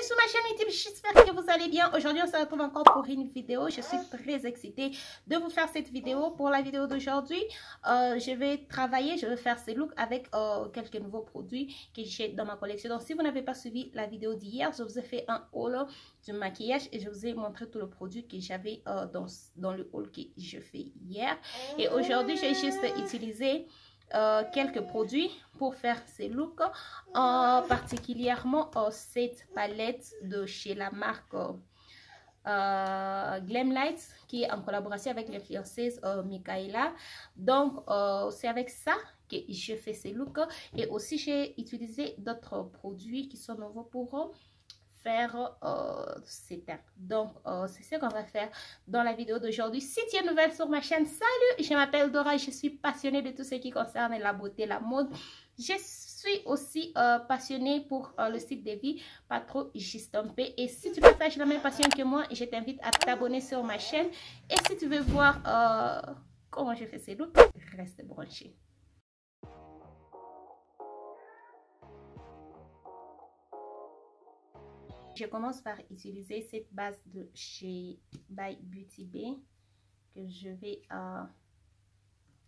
sur ma chaîne YouTube, j'espère que vous allez bien. Aujourd'hui, on se retrouve encore pour une vidéo. Je suis très excitée de vous faire cette vidéo. Pour la vidéo d'aujourd'hui, je vais faire ces looks avec quelques nouveaux produits que j'ai dans ma collection. Donc, si vous n'avez pas suivi la vidéo d'hier, je vous ai fait un haul du maquillage et je vous ai montré tout le produit que j'avais dans le haul que je fais hier. Et aujourd'hui, j'ai juste utilisé quelques produits pour faire ces looks, particulièrement cette palette de chez la marque Glamlight qui est en collaboration avec l'influenceuse Michaela. Donc c'est avec ça que je fais ces looks, et aussi j'ai utilisé d'autres produits qui sont nouveaux pour faire ces teintes. Donc c'est ce qu'on va faire dans la vidéo d'aujourd'hui. Si tu es nouvelle sur ma chaîne, salut, je m'appelle Dora, je suis passionnée de tout ce qui concerne la beauté, la mode. Je suis aussi passionnée pour le style de vie, pas trop Gistompé. Et si tu partages la même passion que moi, je t'invite à t'abonner sur ma chaîne. Et si tu veux voir comment je fais ces looks, reste branché. Je commence par utiliser cette base de chez By Beauty Bay que je vais,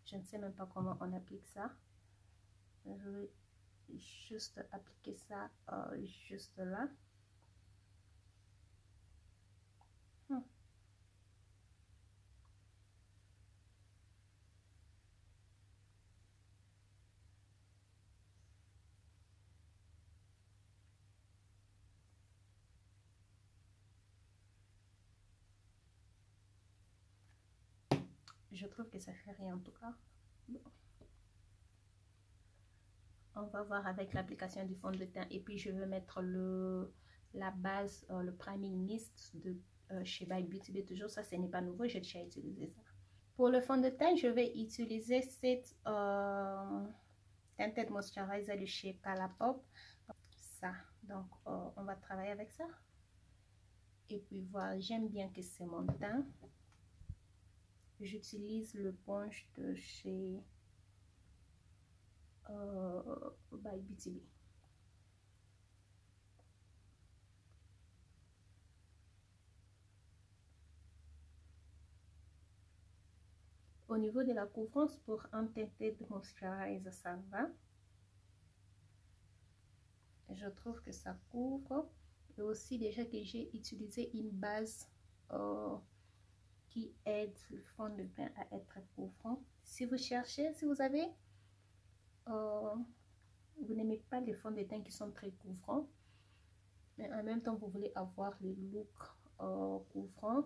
je ne sais même pas comment on applique ça. Je vais juste appliquer ça juste là. Je trouve que ça fait rien en tout cas. Bon. On va voir avec l'application du fond de teint. Et puis je vais mettre la base, le priming mist de chez By Beauty Bay. Toujours ça, ce n'est pas nouveau, j'ai déjà utilisé ça. Pour le fond de teint, je vais utiliser cette Tinted Moisturizer de chez Colourpop. Ça, donc on va travailler avec ça. Et puis voilà, j'aime bien que c'est mon teint. J'utilise le punch de chez By Beauty Bay. Au niveau de la couvrance, pour un Tinted Moisturizer, ça va. Je trouve que ça couvre. Et aussi déjà que j'ai utilisé une base qui aide le fond de teint à être couvrant. Si vous cherchez, si vous avez vous n'aimez pas les fonds de teint qui sont très couvrants, mais en même temps vous voulez avoir le look couvrant,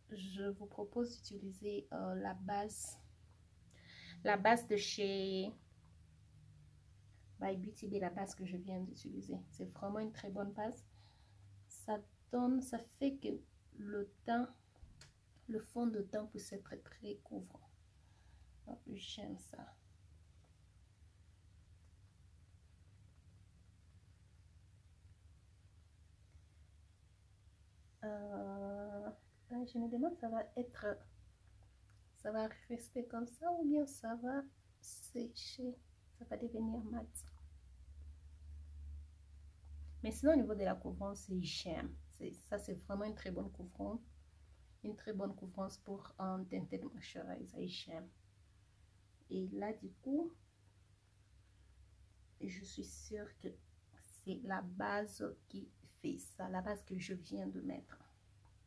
je vous propose d'utiliser la base de chez By Beauty Bay, la base que je viens d'utiliser. C'est vraiment une très bonne base. Ça fait que le fond de teint puisse être très couvrant. J'aime ça. Je me demande, ça va rester comme ça ou bien ça va sécher, ça va devenir mat. Mais sinon au niveau de la couvrance, j'aime. Ça c'est vraiment une très bonne couvrance. Une très bonne couvrance pour un Tinted Moisturizer, j'aime. Et là du coup, je suis sûre que c'est la base qui fait ça, la base que je viens de mettre.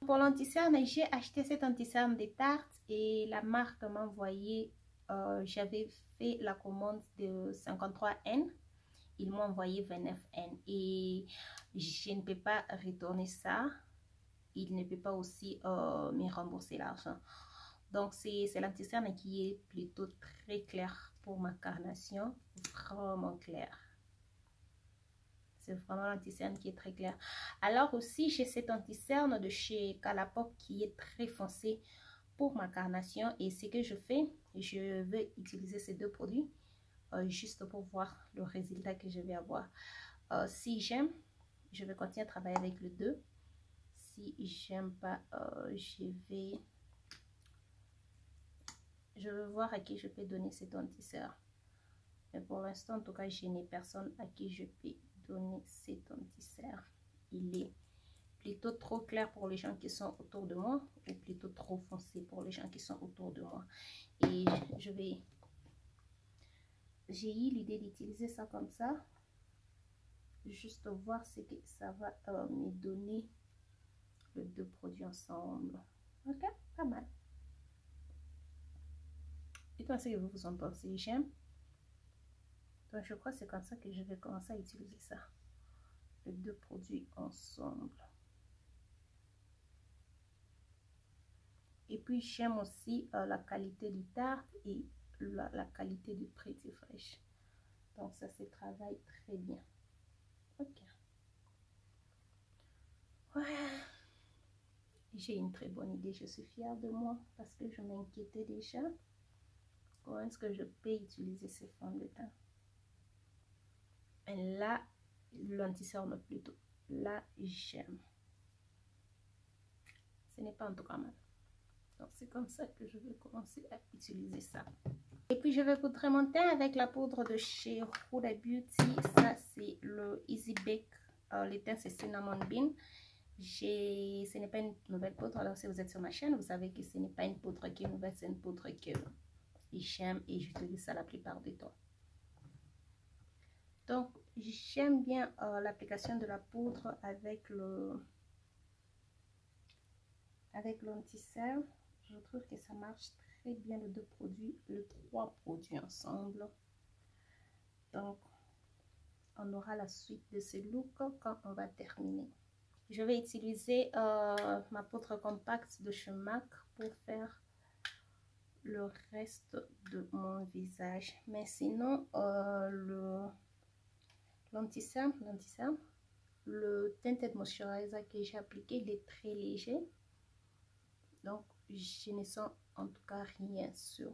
Pour l'anti-cerne, j'ai acheté cet anti-cerne des Tarte et la marque m'a envoyé, j'avais fait la commande de 53N, ils m'ont envoyé 29N et je ne peux pas retourner ça, il ne peut pas aussi me rembourser l'argent. Donc c'est l'anti-cerne qui est plutôt très clair pour ma carnation, vraiment clair. C'est vraiment l'anti-cerne qui est très clair. Alors aussi, j'ai cet anti-cerne de chez Colourpop qui est très foncé pour ma carnation. Et ce que je fais, je vais utiliser ces deux produits juste pour voir le résultat que je vais avoir. Si j'aime, je vais continuer à travailler avec le 2. Si j'aime pas, je vais voir à qui je peux donner cet anti-cerne. Mais pour l'instant, en tout cas, je n'ai personne à qui je peux donner cet anti-cerne il est plutôt trop clair pour les gens qui sont autour de moi ou plutôt trop foncé pour les gens qui sont autour de moi. Et j'ai eu l'idée d'utiliser ça comme ça, juste voir ce que ça va me donner, les deux produits ensemble. Ok, pas mal. Dites-moi ce que vous en pensez. J'aime. Donc je crois que c'est comme ça que je vais commencer à utiliser ça, les deux produits ensemble. Et puis j'aime aussi la qualité du tarte et la qualité du Pretty Fresh. Donc ça se travaille très bien. Ok. Voilà. J'ai une très bonne idée. Je suis fière de moi parce que je m'inquiétais déjà. Comment est-ce que je peux utiliser ces fonds de teint? Et là, l'anti-cerne plutôt. Là, j'aime. Ce n'est pas en tout cas mal. Donc c'est comme ça que je vais commencer à utiliser ça. Et puis je vais poudrer mon teint avec la poudre de chez Huda Beauty. Ça c'est le Easy Bake. Le teint c'est Cinnamon Bean. Ce n'est pas une nouvelle poudre. Alors si vous êtes sur ma chaîne, vous savez que ce n'est pas une poudre qui est nouvelle, c'est une poudre que j'aime et j'utilise ça la plupart du temps. Donc j'aime bien l'application de la poudre avec l'anti-cerne. Je trouve que ça marche très bien, les deux produits, les trois produits ensemble. Donc on aura la suite de ce look quand on va terminer. Je vais utiliser ma poudre compacte de chez MAC pour faire le reste de mon visage. Mais sinon l'anti-cerne, le tinted moisturizer que j'ai appliqué, il est très léger. Donc je ne sens en tout cas rien sur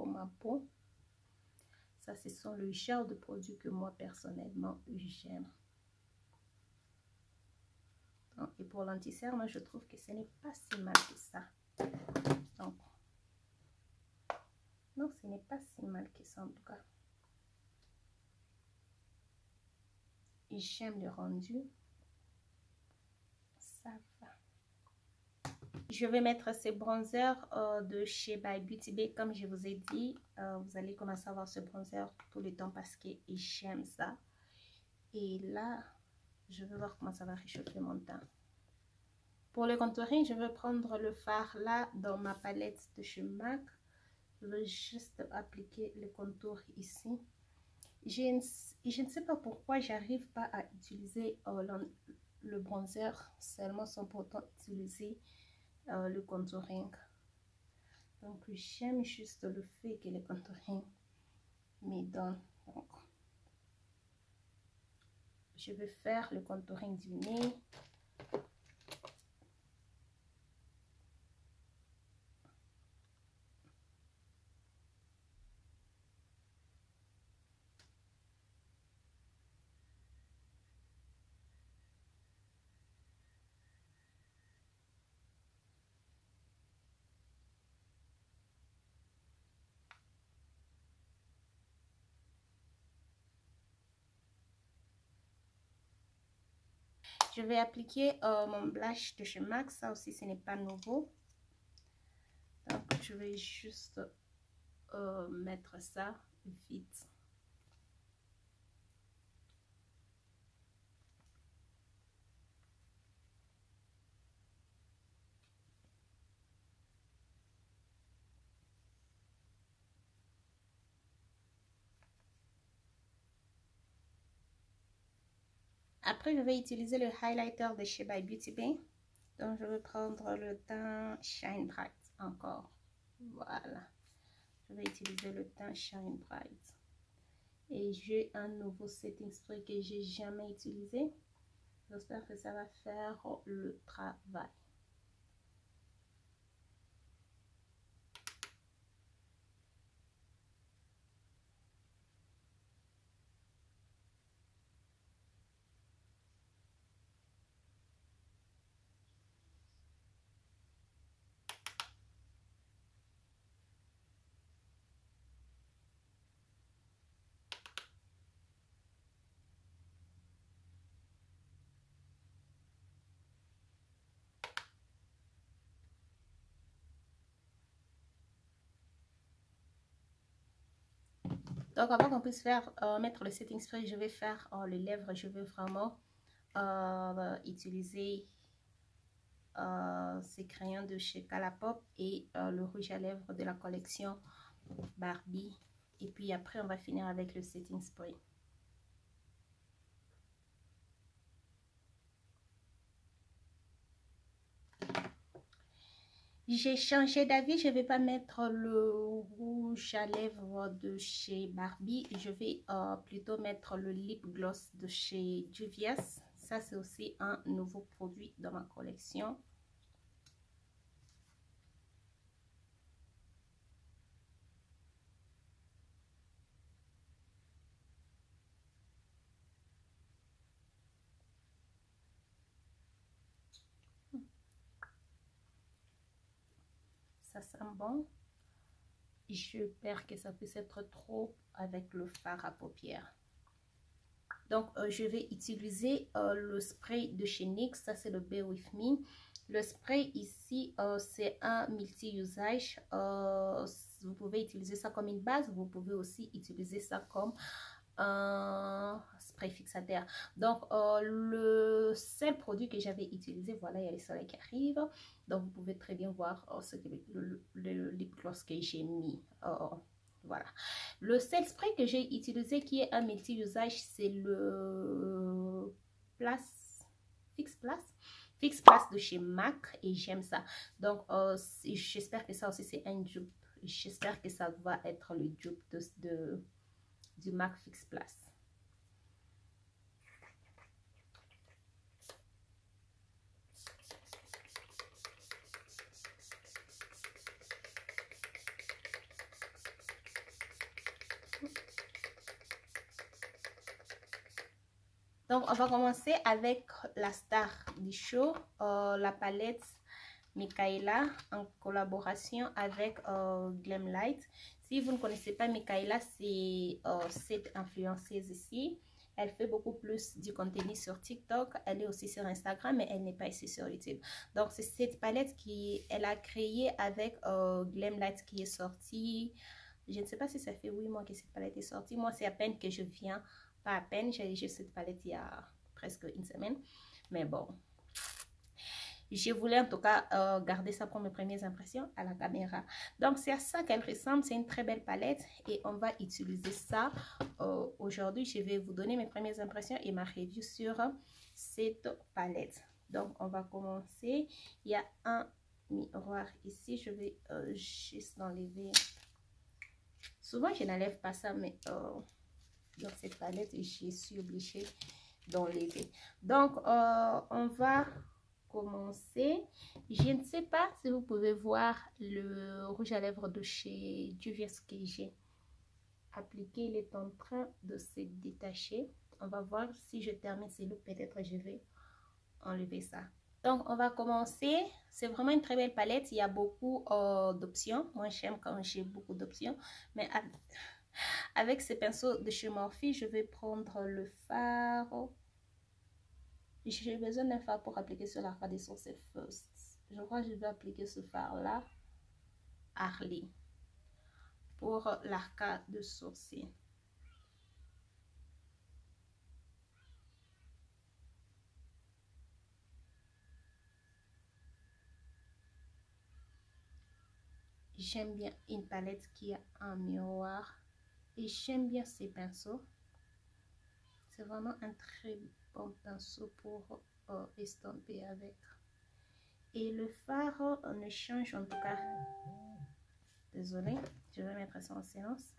ma peau. Ça, ce sont le genre de produits que moi personnellement j'aime. Et pour l'anti-cerne, je trouve que ce n'est pas si mal que ça. Donc, non, ce n'est pas si mal que ça en tout cas. Et j'aime le rendu. Ça va. Je vais mettre ces bronzers de chez By Beauty Bay. Comme je vous ai dit, vous allez commencer à avoir ce bronzer tout le temps parce que j'aime ça. Et là, je vais voir comment ça va réchauffer mon teint. Pour le contouring, je vais prendre le fard là dans ma palette de chez MAC. Je vais juste appliquer le contour ici. Je ne sais pas pourquoi j'arrive pas à utiliser le bronzer seulement sans pourtant utiliser le contouring. Donc j'aime juste le fait que le contouring me donne. Donc, je vais faire le contouring du nez. Je vais appliquer mon blush de chez MAC. Ça aussi, ce n'est pas nouveau. Donc, je vais juste mettre ça vite. Après, je vais utiliser le highlighter de chez By Beauty Bay. Donc, je vais prendre le teint Shine Bright encore. Voilà. Je vais utiliser le teint Shine Bright. Et j'ai un nouveau setting spray que j'ai jamais utilisé. J'espère que ça va faire le travail. Donc avant qu'on puisse faire mettre le setting spray, je vais faire les lèvres. Je vais vraiment utiliser ces crayons de chez Colourpop et le rouge à lèvres de la collection Barbie. Et puis après, on va finir avec le setting spray. J'ai changé d'avis, je ne vais pas mettre le rouge à lèvres de chez Barbie. Je vais plutôt mettre le lip gloss de chez Juvia's. Ça, c'est aussi un nouveau produit dans ma collection. Ça sent bon. J'espère que ça puisse être trop avec le fard à paupières. Donc, je vais utiliser le spray de chez NYX. Ça, c'est le Bear With Me. Le spray ici, c'est un multi-usage. Vous pouvez utiliser ça comme une base. Vous pouvez aussi utiliser ça comme un spray fixateur. Donc, le seul produit que j'avais utilisé, voilà, il y a les soleils qui arrivent. Donc, vous pouvez très bien voir ce que le lip gloss que j'ai mis. Voilà. Le seul spray que j'ai utilisé qui est un multi-usage, c'est le Fix Plus de chez MAC et j'aime ça. Donc, j'espère que ça aussi c'est un dupe. J'espère que ça va être le dupe du MAC Fix Plus. Donc, on va commencer avec la star du show, la palette Micaela en collaboration avec Glamlight. Si vous ne connaissez pas Micaela, c'est cette influenceuse ici. Elle fait beaucoup plus du contenu sur TikTok. Elle est aussi sur Instagram, mais elle n'est pas ici sur YouTube. Donc, c'est cette palette qu'elle a créée avec Glamlight qui est sortie. Je ne sais pas si ça fait 8 mois que cette palette est sortie. Moi, c'est à peine que je viens. Pas à peine, j'ai juste cette palette il y a presque une semaine. Mais bon, je voulais en tout cas garder ça pour mes premières impressions à la caméra. Donc, c'est à ça qu'elle ressemble. C'est une très belle palette et on va utiliser ça aujourd'hui. Je vais vous donner mes premières impressions et ma review sur cette palette. Donc, on va commencer. Il y a un miroir ici. Je vais juste l'enlever. Souvent, je n'enlève pas ça, mais dans cette palette, je suis obligée d'enlever. Donc, on va commencer. Je ne sais pas si vous pouvez voir le rouge à lèvres de chez Juvia's que j'ai appliqué. Il est en train de se détacher. On va voir si je termine ce look. Peut-être je vais enlever ça. Donc, on va commencer. C'est vraiment une très belle palette. Il y a beaucoup d'options. Moi, j'aime quand j'ai beaucoup d'options. Mais avec ces pinceaux de chez Morphe, je vais prendre le fard. J'ai besoin d'un fard pour appliquer sur l'arcade des sourcils first. Je crois que je vais appliquer ce fard-là, Harley, pour l'arcade de sourcils. J'aime bien une palette qui a un miroir et j'aime bien ces pinceaux. C'est vraiment un très bon pinceau pour estomper avec. Et le fard ne change en tout cas. Désolée, je vais mettre ça en silence.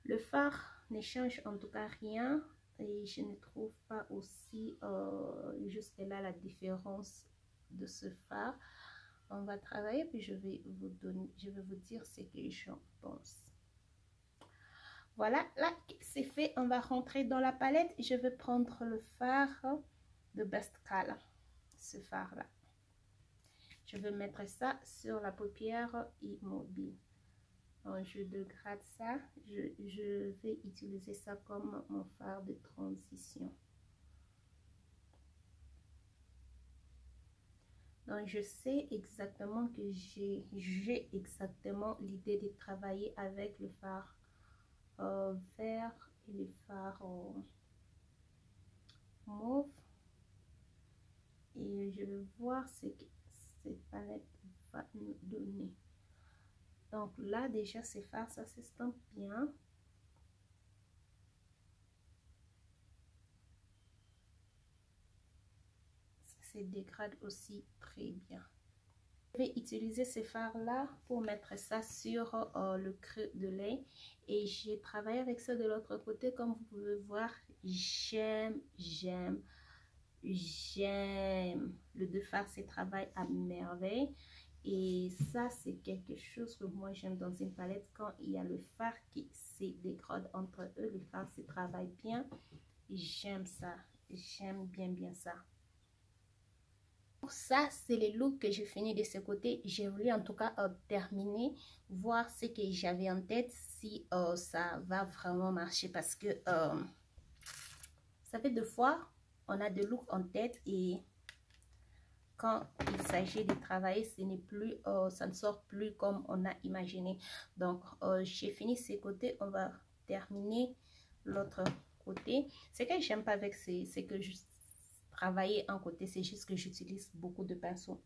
Le fard ne change en tout cas rien et je ne trouve pas aussi jusque là la différence de ce fard. On va travailler puis je vais vous dire ce que j'en pense. Voilà, là c'est fait. On va rentrer dans la palette et je vais prendre le fard de Best Color, ce fard là. Je vais mettre ça sur la paupière immobile. Donc, je dégrade ça. Je vais utiliser ça comme mon fard de transition. Donc, je sais exactement que j'ai exactement l'idée de travailler avec le fard vert et le fard mauve. Et je vais voir ce que cette palette va nous donner. Donc là, déjà, ces fards, ça s'estompe bien. Ça se dégrade aussi très bien. Je vais utiliser ces fards là pour mettre ça sur le creux de l'œil, et j'ai travaillé avec ça de l'autre côté. Comme vous pouvez voir, j'aime le deux fards, c'est travail à merveille. Et ça, c'est quelque chose que moi j'aime dans une palette, quand il y a le fard qui se dégrade entre eux, les fards se travaillent bien. J'aime ça, j'aime bien ça. Pour ça, c'est les looks que j'ai fini de ce côté. J'ai voulu en tout cas terminer, voir ce que j'avais en tête, si ça va vraiment marcher, parce que ça fait 2 fois on a des looks en tête, et quand il s'agit de travailler, ce n'est plus, ça ne sort plus comme on a imaginé. Donc j'ai fini ces côtés, on va terminer l'autre côté. Ce que j'aime pas avec c'est que je travailler en côté, c'est juste que j'utilise beaucoup de pinceaux.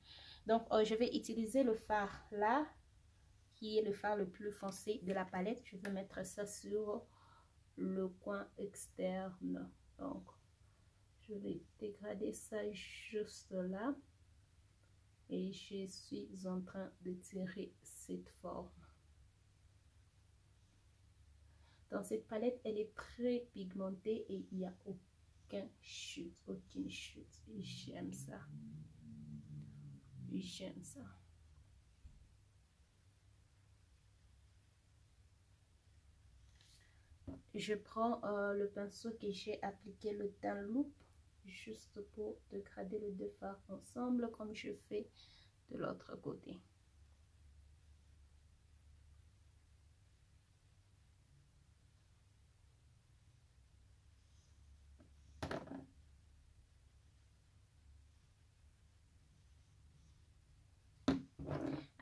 Donc je vais utiliser le fard là, qui est le fard le plus foncé de la palette. Je vais mettre ça sur le coin externe. Donc je vais dégrader ça juste là, et je suis en train de tirer cette forme. Dans cette palette, elle est très pigmentée et il n'y a aucune chute. J'aime ça. J'aime ça. Je prends le pinceau que j'ai appliqué le teint loupe, juste pour dégrader les deux fards ensemble, comme je fais de l'autre côté.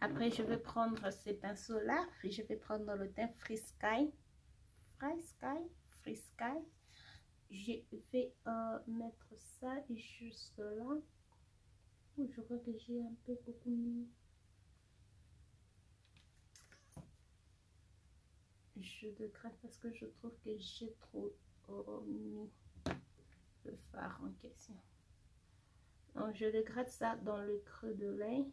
Après, je vais prendre ces pinceaux-là, je vais prendre le teint Free Sky. Je vais mettre ça juste là. Je crois que j'ai un peu beaucoup mis. Je dégrade parce que je trouve que j'ai trop mis le fard en question. Donc je dégrade ça dans le creux de l'œil.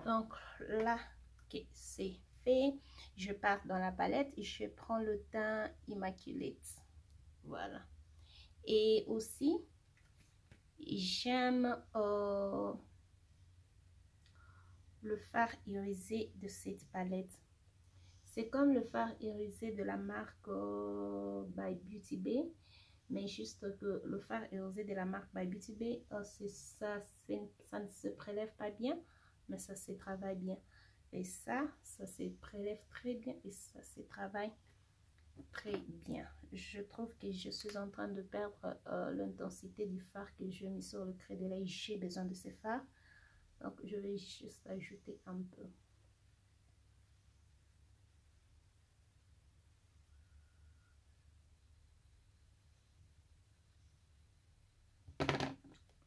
Donc là que c'est fait, je pars dans la palette et je prends le teint Immaculate. Voilà. Et aussi, j'aime le fard irisé de cette palette. C'est comme le fard irisé de la marque by Beauty Bay, mais juste que le fard irisé de la marque by Beauty Bay, c'est ça, ça ne se prélève pas bien, mais ça se travaille bien. Et ça se prélève très bien, et ça se travaille très bien. Je trouve que je suis en train de perdre l'intensité du fard que je mets sur le creux de l'œil. J'ai besoin de ce fard, donc je vais juste ajouter un peu.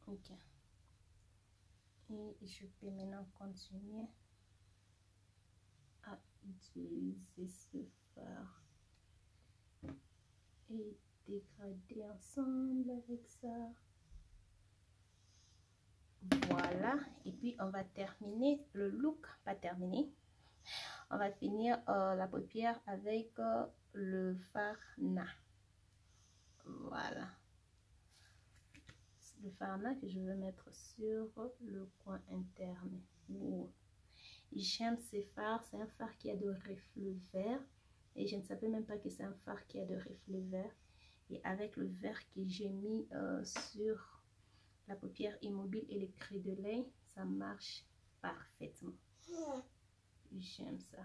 Ok. Et je peux maintenant continuer à utiliser ce fard et dégrader ensemble avec ça. Voilà. Et puis on va terminer le look, pas terminé. On va finir la paupière avec le fard Na. Voilà. Le fard Na que je vais mettre sur le coin interne. Wow. J'aime ces fards. C'est un fard qui a de reflets verts. Et je ne savais même pas que c'est un fard qui a de reflets verts. Et avec le vert que j'ai mis sur la paupière immobile et le cri de l'œil, ça marche parfaitement. J'aime ça.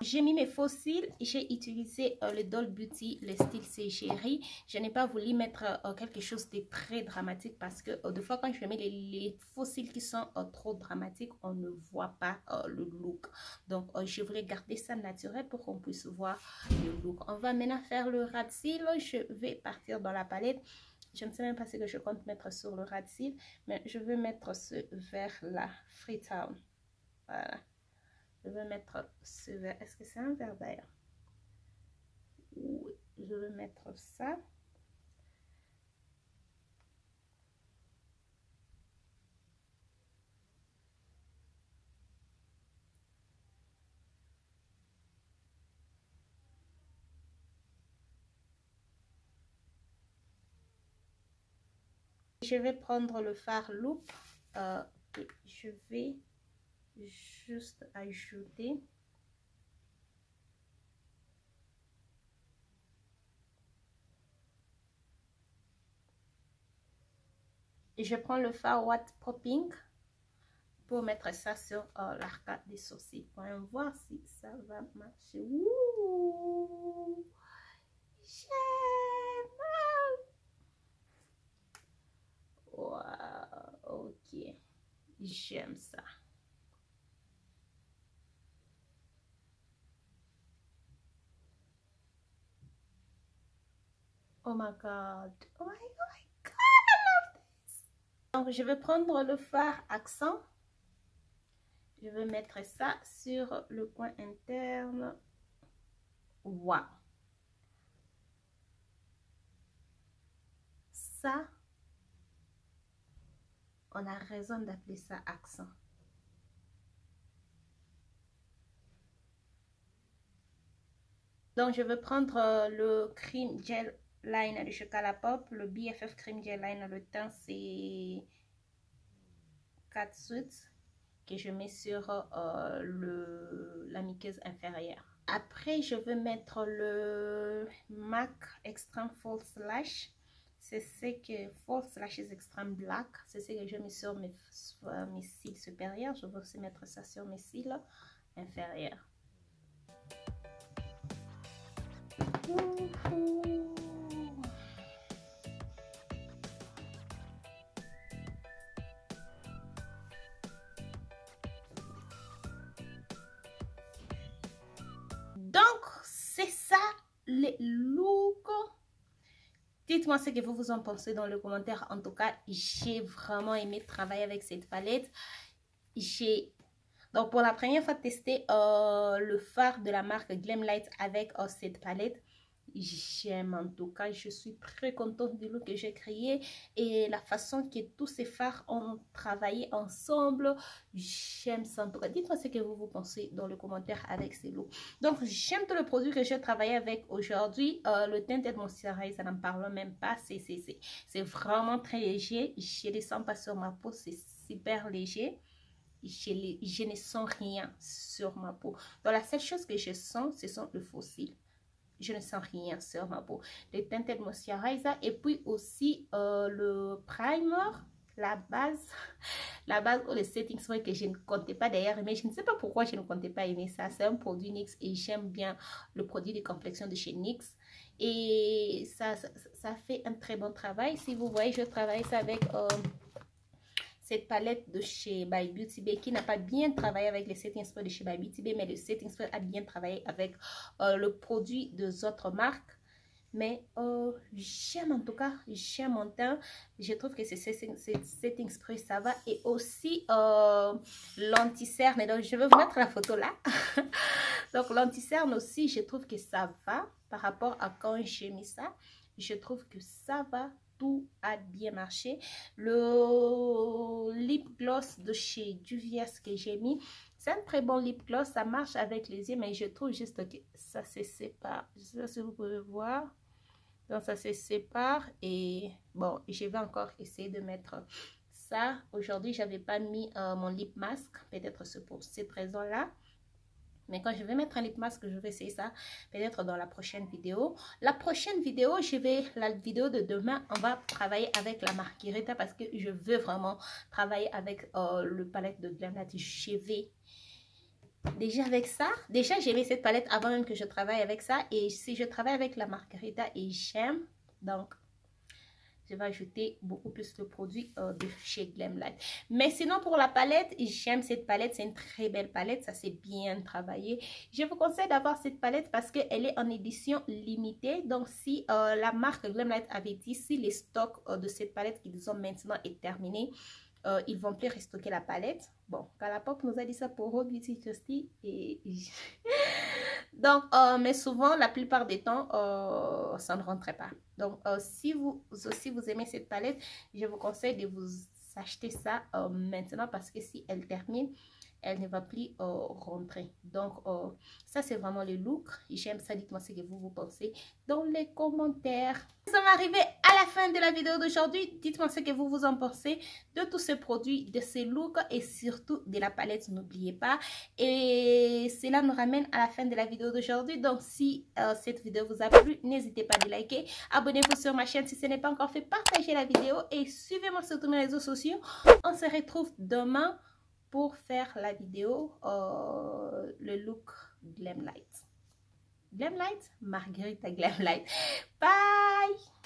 J'ai mis mes faux cils, j'ai utilisé le Doll Beauty, le style Chérie. Je n'ai pas voulu mettre quelque chose de très dramatique parce que des fois quand je mets les faux cils qui sont trop dramatiques, on ne voit pas le look. Donc je voulais garder ça naturel pour qu'on puisse voir le look. On va maintenant faire le ras de cils. Je vais partir dans la palette. Je ne sais même pas ce que je compte mettre sur le ras de cils, mais je vais mettre ce vert là, Freetown. Voilà. Je vais mettre ce vert. Est-ce que c'est un vert d'ailleurs? Oui, je vais mettre ça. Je vais prendre le fard Loop. Et je vais juste ajouter et je prends le fard What Popping pour mettre ça sur l'arcade des sourcils. On va voir si ça va marcher. Ouh, j'aime. Wow, ok, j'aime ça. Oh my god, oh my god, I love this. Donc je vais prendre le fard accent, je vais mettre ça sur le coin interne. Wow, ça on a raison d'appeler ça accent. Donc je vais prendre le cream gel liner de Chocolapop, le BFF cream gel liner, le teint c'est Catsuit que je mets sur la muqueuse inférieure. Après je vais mettre le MAC Extreme False Lash. C'est ce que False Lashes Extreme Black, c'est ce que je mets sur mes cils supérieurs. Je vais aussi mettre ça sur mes cils inférieurs. Donc, c'est ça les looks. Dites-moi ce que vous en pensez dans le commentaire. En tout cas, j'ai vraiment aimé travailler avec cette palette. Donc, pour la première fois, tester le fard de la marque Glamlight avec cette palette. J'aime en tout cas, je suis très contente du look que j'ai créé et la façon que tous ces fards ont travaillé ensemble. J'aime ça en tout cas. Dites-moi ce que vous pensez dans le commentaire avec ces looks. Donc j'aime tout le produit que j'ai travaillé avec aujourd'hui. Le Tinted Moisturizer, ça n'en parle même pas. C'est vraiment très léger. Je ne les sens pas sur ma peau, c'est super léger. Je ne sens rien sur ma peau. Donc la seule chose que je sens, ce sont les fossiles. Je ne sens rien sur ma peau. Le Tinted Moisturizer et puis aussi le primer, la base ou le setting spray que je ne comptais pas d'ailleurs aimer. Je ne sais pas pourquoi je ne comptais pas aimer ça. C'est un produit NYX et j'aime bien le produit de complexion de chez NYX. Et ça fait un très bon travail. Si vous voyez, je travaille ça avec cette palette de chez By Beauty Bay qui n'a pas bien travaillé avec le setting spray de chez By Beauty Bay, mais le setting spray a bien travaillé avec le produit de autres marques. Mais j'aime en tout cas, j'aime mon teint. Je trouve que c'est setting spray, ça va. Et aussi l'anti-cerne. Donc je vais vous mettre la photo là. Donc l'anti-cerne aussi, je trouve que ça va par rapport à quand j'ai mis ça. Je trouve que ça va. Tout a bien marché. Le lip gloss de chez Juvia's que j'ai mis, c'est un très bon lip gloss. Ça marche avec les yeux, mais je trouve juste que ça se sépare. Je sais pas si vous pouvez voir. Donc ça se sépare. Et bon, je vais encore essayer de mettre ça. Aujourd'hui, j'avais pas mis mon lip mask. Peut-être c'est pour cette raison-là. Mais quand je vais mettre un lip mask, je vais essayer ça peut-être dans la prochaine vidéo. La prochaine vidéo, la vidéo de demain, on va travailler avec la Margarita parce que je veux vraiment travailler avec le palette de Glamlight. Je vais déjà avec ça. Déjà, j'aimais cette palette avant même que je travaille avec ça. Et si je travaille avec la Margarita et j'aime, donc je vais ajouter beaucoup plus de produits de chez Glamlight. Mais sinon, pour la palette, j'aime cette palette. C'est une très belle palette. Ça, c'est bien travaillé. Je vous conseille d'avoir cette palette parce qu'elle est en édition limitée. Donc, si la marque Glamlight avait dit, si les stocks de cette palette qu'ils ont maintenant est terminé, ils vont plus restocker la palette. Bon, Colourpop nous a dit ça pour Rare Beauty Justice. Et donc, mais souvent, la plupart des temps, ça ne rentrait pas. Donc, si vous aussi vous aimez cette palette, je vous conseille de vous acheter ça maintenant parce que si elle termine, elle ne va plus rentrer. Donc, ça, c'est vraiment le look. J'aime ça. Dites-moi ce que vous pensez dans les commentaires. Nous sommes arrivés à la fin de la vidéo d'aujourd'hui. Dites-moi ce que vous en pensez de tous ces produits, de ces looks et surtout de la palette. N'oubliez pas. Et cela nous ramène à la fin de la vidéo d'aujourd'hui. Donc, si cette vidéo vous a plu, n'hésitez pas à liker. Abonnez-vous sur ma chaîne si ce n'est pas encore fait. Partagez la vidéo et suivez-moi sur tous mes réseaux sociaux. On se retrouve demain pour faire la vidéo, le look Glamlight. Glamlight? Margarita Glamlight. Bye!